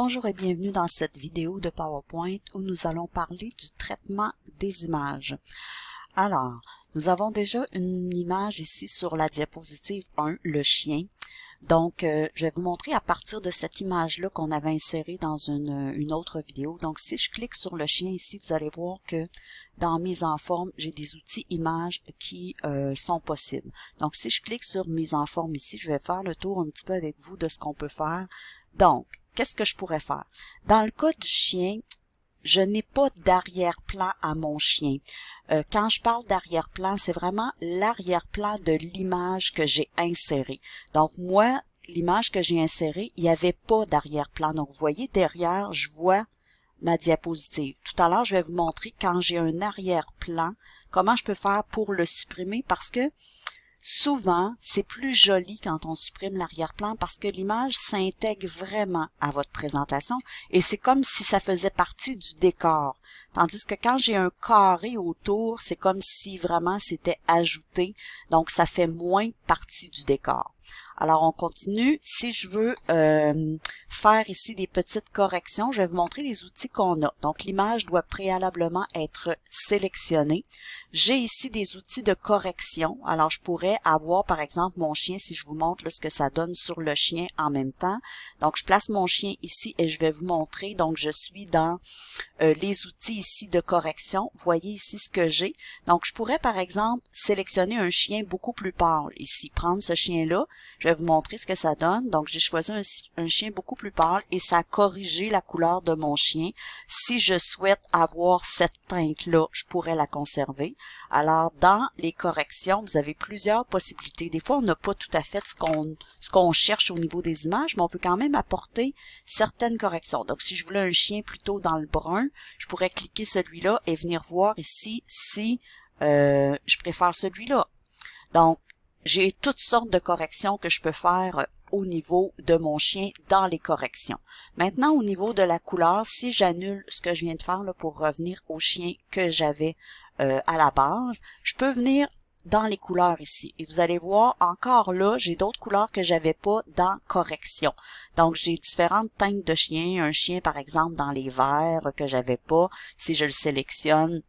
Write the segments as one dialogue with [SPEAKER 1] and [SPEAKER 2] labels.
[SPEAKER 1] Bonjour et bienvenue dans cette vidéo de PowerPoint où nous allons parler du traitement des images. Alors, nous avons déjà une image ici sur la diapositive 1, le chien. Donc, je vais vous montrer à partir de cette image-là qu'on avait insérée dans une autre vidéo. Donc, si je clique sur le chien ici, vous allez voir que dans Mise en forme, j'ai des outils images qui sont possibles. Donc, si je clique sur Mise en forme ici, je vais faire le tour un petit peu avec vous de ce qu'on peut faire. Donc, qu'est-ce que je pourrais faire? Dans le cas du chien, je n'ai pas d'arrière-plan à mon chien. Quand je parle d'arrière-plan, c'est vraiment l'arrière-plan de l'image que j'ai insérée. Donc moi, l'image que j'ai insérée, il n'y avait pas d'arrière-plan. Donc vous voyez, derrière, je vois ma diapositive. Tout à l'heure, je vais vous montrer quand j'ai un arrière-plan, comment je peux faire pour le supprimer parce que souvent, c'est plus joli quand on supprime l'arrière-plan parce que l'image s'intègre vraiment à votre présentation et c'est comme si ça faisait partie du décor. Tandis que quand j'ai un carré autour, c'est comme si vraiment c'était ajouté, donc ça fait moins partie du décor. Alors, on continue. Si je veux faire ici des petites corrections, je vais vous montrer les outils qu'on a. Donc, l'image doit préalablement être sélectionnée. J'ai ici des outils de correction. Alors, je pourrais avoir, par exemple, mon chien, si je vous montre là, ce que ça donne sur le chien en même temps. Donc, je place mon chien ici et je vais vous montrer. Donc, je suis dans les outils ici de correction. Vous voyez ici ce que j'ai. Donc, je pourrais, par exemple, sélectionner un chien beaucoup plus pâle ici. Prendre ce chien-là. Je vais vous montrer ce que ça donne. Donc, j'ai choisi un chien beaucoup plus pâle et ça a corrigé la couleur de mon chien. Si je souhaite avoir cette teinte-là, je pourrais la conserver. Alors, dans les corrections, vous avez plusieurs possibilités. Des fois, on n'a pas tout à fait ce qu'on cherche au niveau des images, mais on peut quand même apporter certaines corrections. Donc, si je voulais un chien plutôt dans le brun, je pourrais cliquer celui-là et venir voir ici si je préfère celui-là. Donc, j'ai toutes sortes de corrections que je peux faire au niveau de mon chien dans les corrections. Maintenant, au niveau de la couleur, si j'annule ce que je viens de faire là, pour revenir au chien que j'avais à la base, je peux venir dans les couleurs ici. Et vous allez voir, encore là, j'ai d'autres couleurs que j'avais pas dans correction. Donc, j'ai différentes teintes de chiens. Un chien, par exemple, dans les verts que j'avais pas. Si je le sélectionne,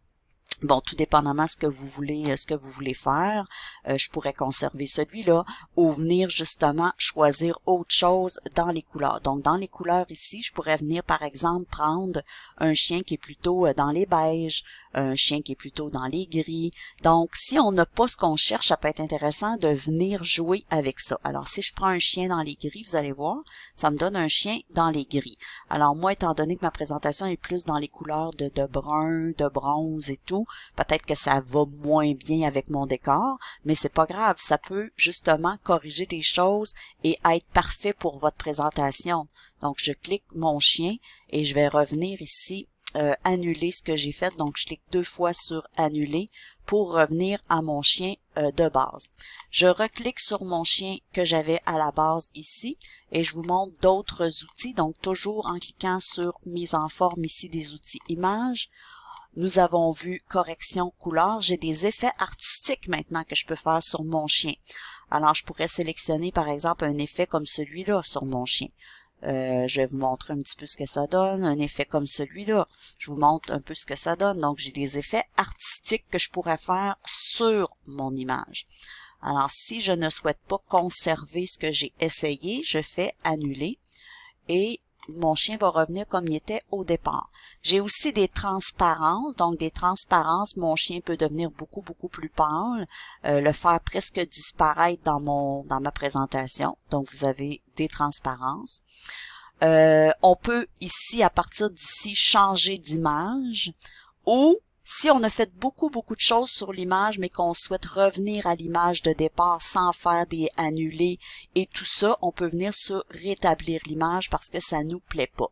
[SPEAKER 1] bon, tout dépendamment ce que vous voulez faire, je pourrais conserver celui-là ou venir justement choisir autre chose dans les couleurs. Donc, dans les couleurs ici, je pourrais venir par exemple prendre un chien qui est plutôt dans les beiges, un chien qui est plutôt dans les gris. Donc, si on n'a pas ce qu'on cherche, ça peut être intéressant de venir jouer avec ça. Alors, si je prends un chien dans les gris, vous allez voir, ça me donne un chien dans les gris. Alors, moi, étant donné que ma présentation est plus dans les couleurs de brun, de bronze et tout, peut-être que ça va moins bien avec mon décor, mais c'est pas grave, ça peut justement corriger des choses et être parfait pour votre présentation. Donc, je clique mon chien et je vais revenir ici, annuler ce que j'ai fait. Donc, je clique 2 fois sur annuler pour revenir à mon chien de base. Je reclique sur mon chien que j'avais à la base ici et je vous montre d'autres outils. Donc, toujours en cliquant sur mise en forme ici des outils images. Nous avons vu correction couleur. J'ai des effets artistiques maintenant que je peux faire sur mon chien. Alors, je pourrais sélectionner, par exemple, un effet comme celui-là sur mon chien. Je vais vous montrer un petit peu ce que ça donne. Un effet comme celui-là. Je vous montre un peu ce que ça donne. Donc, j'ai des effets artistiques que je pourrais faire sur mon image. Alors, si je ne souhaite pas conserver ce que j'ai essayé, je fais annuler et mon chien va revenir comme il était au départ. J'ai aussi des transparences, donc des transparences, mon chien peut devenir beaucoup plus pâle, le faire presque disparaître dans ma présentation. Donc vous avez des transparences. On peut ici, à partir d'ici, changer d'image ou si on a fait beaucoup de choses sur l'image, mais qu'on souhaite revenir à l'image de départ sans faire des annulés et tout ça, on peut venir sur rétablir l'image parce que ça nous plaît pas.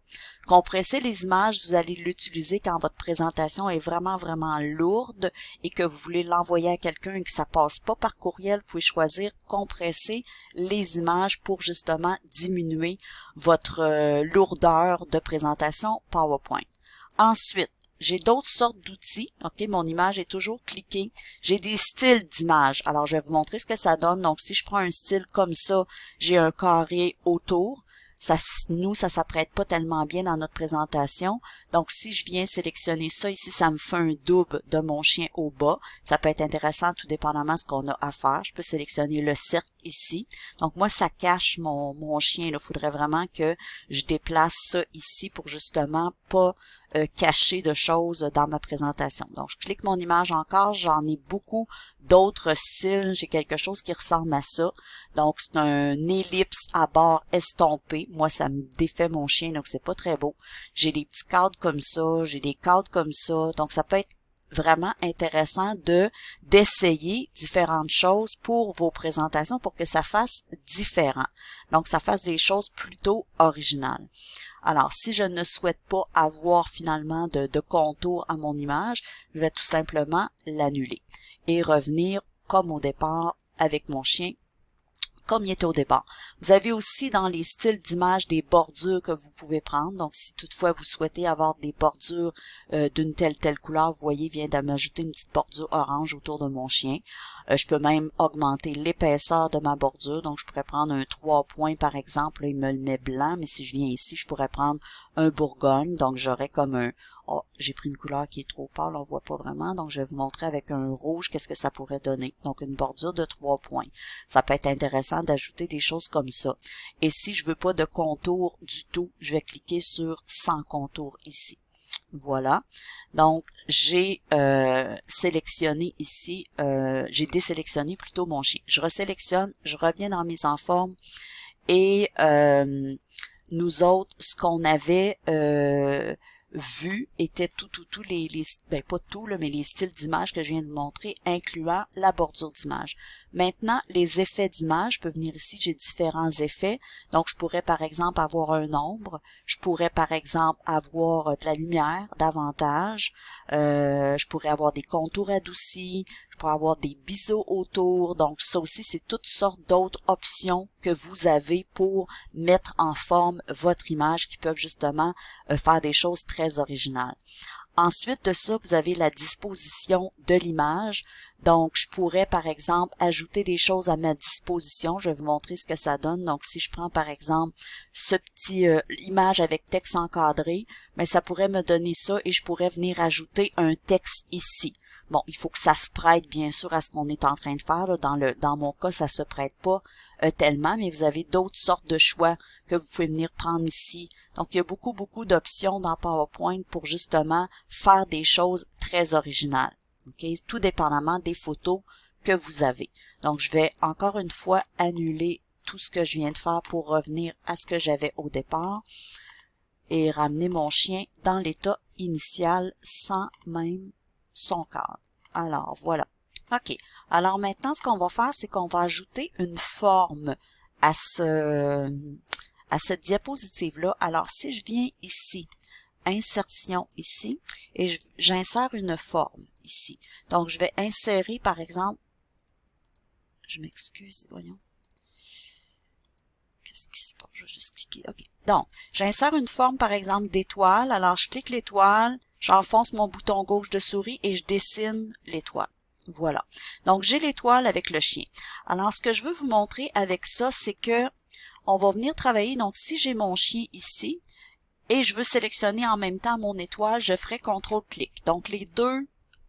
[SPEAKER 1] Compresser les images, vous allez l'utiliser quand votre présentation est vraiment lourde et que vous voulez l'envoyer à quelqu'un et que ça passe pas par courriel. Vous pouvez choisir compresser les images pour justement diminuer votre lourdeur de présentation PowerPoint. Ensuite, j'ai d'autres sortes d'outils. OK, mon image est toujours cliquée. J'ai des styles d'images. Alors, je vais vous montrer ce que ça donne. Donc, si je prends un style comme ça, j'ai un carré autour. ça s'apprête pas tellement bien dans notre présentation. Donc, si je viens sélectionner ça ici, ça me fait un double de mon chien au bas. Ça peut être intéressant tout dépendamment de ce qu'on a à faire. Je peux sélectionner le cercle ici. Donc, moi, ça cache mon chien. Il faudrait vraiment que je déplace ça ici pour justement pas cacher de choses dans ma présentation. Donc, je clique mon image encore. J'en ai beaucoup d'autres styles. J'ai quelque chose qui ressemble à ça. Donc, c'est un ellipse à bord estompé. Moi, ça me défait mon chien, donc c'est pas très beau. J'ai des petits cadres comme ça, j'ai des cadres comme ça. Donc, ça peut être vraiment intéressant d'essayer différentes choses pour vos présentations pour que ça fasse différent. Donc, ça fasse des choses plutôt originales. Alors, si je ne souhaite pas avoir finalement de contour à mon image, je vais tout simplement l'annuler et revenir comme au départ avec mon chien, comme il était au départ. Vous avez aussi dans les styles d'image des bordures que vous pouvez prendre. Donc, si toutefois vous souhaitez avoir des bordures d'une telle couleur, vous voyez, il vient de m'ajouter une petite bordure orange autour de mon chien. Je peux même augmenter l'épaisseur de ma bordure. Donc, je pourrais prendre un 3 points, par exemple. Là, il me le met blanc, mais si je viens ici, je pourrais prendre un Bourgogne. Donc, j'aurais comme un... Oh, j'ai pris une couleur qui est trop pâle, on voit pas vraiment. Donc, je vais vous montrer avec un rouge qu'est-ce que ça pourrait donner. Donc, une bordure de 3 points. Ça peut être intéressant d'ajouter des choses comme ça. Et si je veux pas de contour du tout, je vais cliquer sur sans contour ici. Voilà. Donc, j'ai sélectionné ici, j'ai désélectionné plutôt mon chien. Je resélectionne, je reviens dans mise en forme et nous autres, ce qu'on avait vu était tous les ben pas tout là, mais les styles d'image que je viens de montrer, incluant la bordure d'image. Maintenant, les effets d'image, je peux venir ici, j'ai différents effets. Donc, je pourrais par exemple avoir un ombre, je pourrais par exemple avoir de la lumière davantage, je pourrais avoir des contours adoucis, je pourrais avoir des biseaux autour. Donc, ça aussi, c'est toutes sortes d'autres options que vous avez pour mettre en forme votre image qui peuvent justement faire des choses très originales. Ensuite de ça, vous avez la disposition de l'image. Donc, je pourrais, par exemple, ajouter des choses à ma disposition. Je vais vous montrer ce que ça donne. Donc, si je prends, par exemple, ce petit image avec texte encadré, mais ça pourrait me donner ça et je pourrais venir ajouter un texte ici. Bon, il faut que ça se prête, bien sûr, à ce qu'on est en train de faire. Là. Dans mon cas, ça se prête pas tellement, mais vous avez d'autres sortes de choix que vous pouvez venir prendre ici. Donc, il y a beaucoup d'options dans PowerPoint pour justement faire des choses très originales. Okay? Tout dépendamment des photos que vous avez. Donc, je vais encore une fois annuler tout ce que je viens de faire pour revenir à ce que j'avais au départ et ramener mon chien dans l'état initial sans même son cadre. Alors, voilà. OK. Alors maintenant, ce qu'on va faire, c'est qu'on va ajouter une forme à cette diapositive-là. Alors, si je viens ici, insertion ici, et j'insère une forme ici. Donc, je vais insérer, par exemple, je m'excuse, voyons. Qu'est-ce qui se passe? Je vais juste cliquer. OK. Donc, j'insère une forme, par exemple, d'étoile. Alors, je clique l'étoile, j'enfonce mon bouton gauche de souris et je dessine l'étoile. Voilà. Donc, j'ai l'étoile avec le chien. Alors, ce que je veux vous montrer avec ça, c'est que on va venir travailler. Donc, si j'ai mon chien ici et je veux sélectionner en même temps mon étoile, je ferai CTRL-clic. Donc, les deux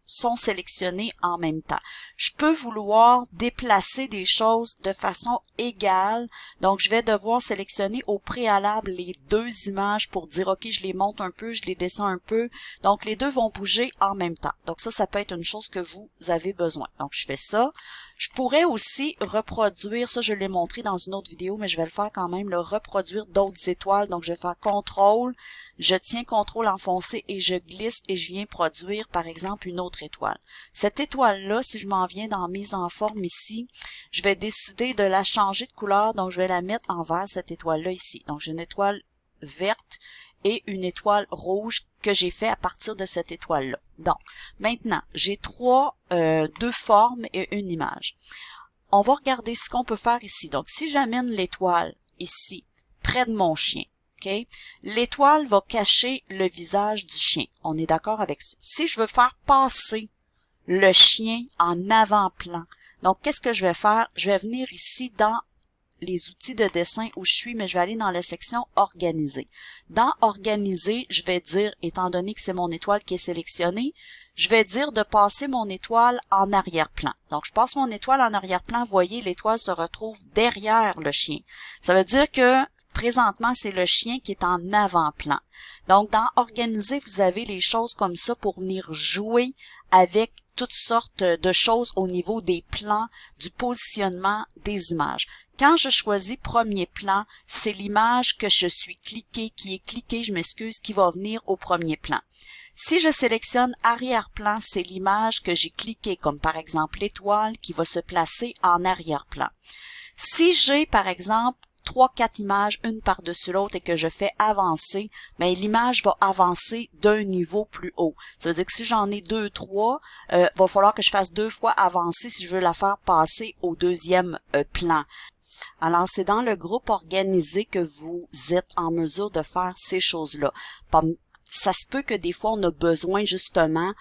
[SPEAKER 1] sont sélectionnés en même temps. Je peux vouloir déplacer des choses de façon égale. Donc, je vais devoir sélectionner au préalable les deux images pour dire, OK, je les monte un peu, je les descends un peu. Donc, les deux vont bouger en même temps. Donc, ça peut être une chose que vous avez besoin. Donc, je fais ça. Je pourrais aussi reproduire, ça je l'ai montré dans une autre vidéo, mais je vais le faire quand même, le reproduire d'autres étoiles. Donc, je vais faire CTRL, je tiens CTRL enfoncé et je glisse et je viens produire, par exemple, une autre étoile. Cette étoile-là, si je m'en viens dans mise en forme ici, je vais décider de la changer de couleur, donc je vais la mettre en vert, cette étoile-là ici. Donc, j'ai une étoile verte et une étoile rouge que j'ai fait à partir de cette étoile-là. Donc, maintenant, j'ai deux formes et une image. On va regarder ce qu'on peut faire ici. Donc, si j'amène l'étoile ici, près de mon chien, okay, l'étoile va cacher le visage du chien. On est d'accord avec ça. Si je veux faire passer le chien en avant-plan, donc, qu'est-ce que je vais faire? Je vais venir ici dans les outils de dessin où je suis, mais je vais aller dans la section Organiser. Dans Organiser, je vais dire, étant donné que c'est mon étoile qui est sélectionnée, je vais dire de passer mon étoile en arrière-plan. Donc, je passe mon étoile en arrière-plan. Vous voyez, l'étoile se retrouve derrière le chien. Ça veut dire que présentement, c'est le chien qui est en avant-plan. Donc, dans Organiser, vous avez les choses comme ça pour venir jouer avec toutes sortes de choses au niveau des plans, du positionnement des images. Quand je choisis premier plan, c'est l'image que je suis cliquée, qui est cliquée, je m'excuse, qui va venir au premier plan. Si je sélectionne arrière-plan, c'est l'image que j'ai cliquée, comme par exemple l'étoile qui va se placer en arrière-plan. Si j'ai, par exemple, 3-4 images, une par-dessus l'autre, et que je fais avancer, mais l'image va avancer d'un niveau plus haut. Ça veut dire que si j'en ai 2-3, va falloir que je fasse 2 fois avancer si je veux la faire passer au deuxième plan. Alors, c'est dans le groupe Organisé que vous êtes en mesure de faire ces choses-là. Ça se peut que des fois, on a besoin justement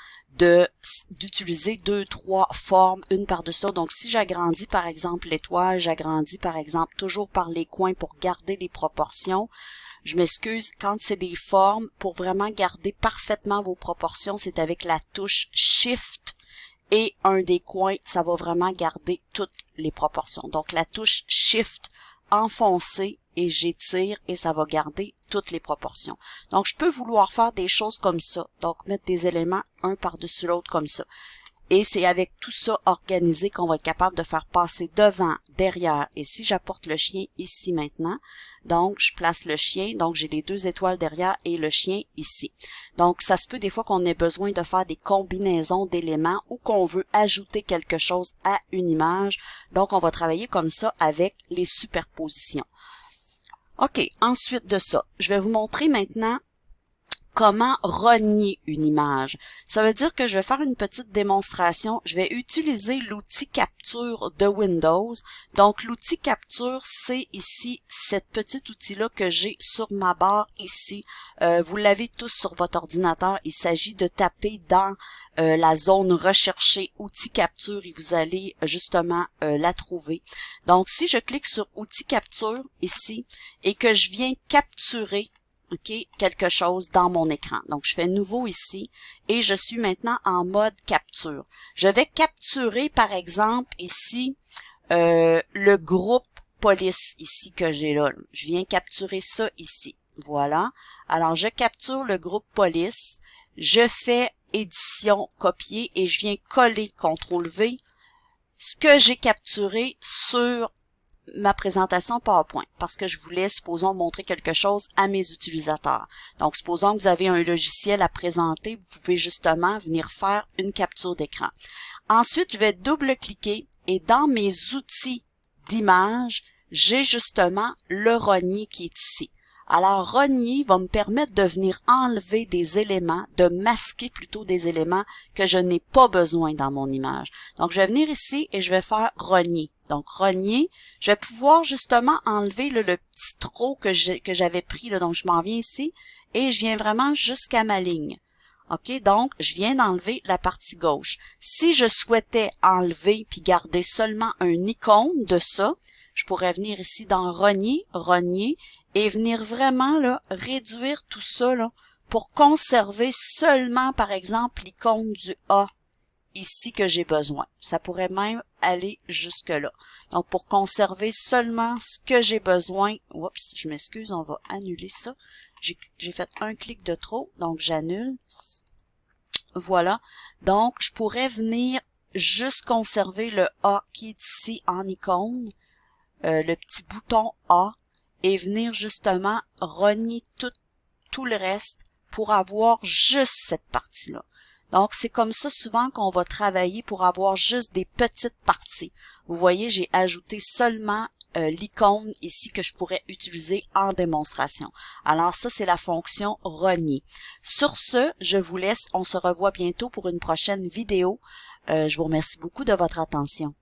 [SPEAKER 1] d'utiliser 2-3 formes, une par-dessus l'autre. Donc, si j'agrandis par exemple l'étoile, j'agrandis par exemple toujours par les coins pour garder les proportions. Je m'excuse, quand c'est des formes, pour vraiment garder parfaitement vos proportions, c'est avec la touche Shift et un des coins, ça va vraiment garder toutes les proportions. Donc, la touche Shift enfoncée et j'étire et ça va garder toutes les proportions. Donc, je peux vouloir faire des choses comme ça. Donc, mettre des éléments un par-dessus l'autre comme ça. Et c'est avec tout ça organisé qu'on va être capable de faire passer devant, derrière. Et si j'apporte le chien ici maintenant, donc je place le chien, donc j'ai les 2 étoiles derrière et le chien ici. Donc ça se peut des fois qu'on ait besoin de faire des combinaisons d'éléments ou qu'on veut ajouter quelque chose à une image. Donc on va travailler comme ça avec les superpositions. OK, ensuite de ça, je vais vous montrer maintenant comment renier une image. Ça veut dire que je vais faire une petite démonstration. Je vais utiliser l'outil capture de Windows. Donc, l'outil capture, c'est ici, cet petit outil-là que j'ai sur ma barre ici. Vous l'avez tous sur votre ordinateur. Il s'agit de taper dans la zone recherchée outil capture et vous allez justement la trouver. Donc, si je clique sur outil capture ici et que je viens capturer quelque chose dans mon écran. Donc, je fais nouveau ici et je suis maintenant en mode capture. Je vais capturer, par exemple, ici, le groupe police ici que j'ai là. Je viens capturer ça ici. Voilà. Alors, je capture le groupe police. Je fais édition, copier et je viens coller, CTRL-V, ce que j'ai capturé sur ma présentation PowerPoint parce que je voulais, supposons, montrer quelque chose à mes utilisateurs. Donc, supposons que vous avez un logiciel à présenter, vous pouvez justement venir faire une capture d'écran. Ensuite, je vais double-cliquer et dans mes outils d'image, j'ai justement le rogner qui est ici. Alors, rogner va me permettre de venir enlever des éléments, de masquer plutôt des éléments que je n'ai pas besoin dans mon image. Donc, je vais venir ici et je vais faire rogner. Donc, rogner, je vais pouvoir justement enlever le petit trop que j'avais pris. Donc, je m'en viens ici et je viens vraiment jusqu'à ma ligne. OK, donc, je viens d'enlever la partie gauche. Si je souhaitais enlever puis garder seulement un icône de ça, je pourrais venir ici dans rogner, et venir vraiment là, réduire tout ça là, pour conserver seulement, par exemple, l'icône du A ici que j'ai besoin. Ça pourrait même aller jusque-là. Donc, pour conserver seulement ce que j'ai besoin, oups, je m'excuse, on va annuler ça. J'ai fait un clic de trop, donc j'annule. Voilà. Donc, je pourrais venir juste conserver le A qui est ici en icône, le petit bouton A, et venir justement rogner tout le reste pour avoir juste cette partie-là. Donc, c'est comme ça souvent qu'on va travailler pour avoir juste des petites parties. Vous voyez, j'ai ajouté seulement l'icône ici que je pourrais utiliser en démonstration. Alors ça, c'est la fonction rogner. Sur ce, je vous laisse. On se revoit bientôt pour une prochaine vidéo. Je vous remercie beaucoup de votre attention.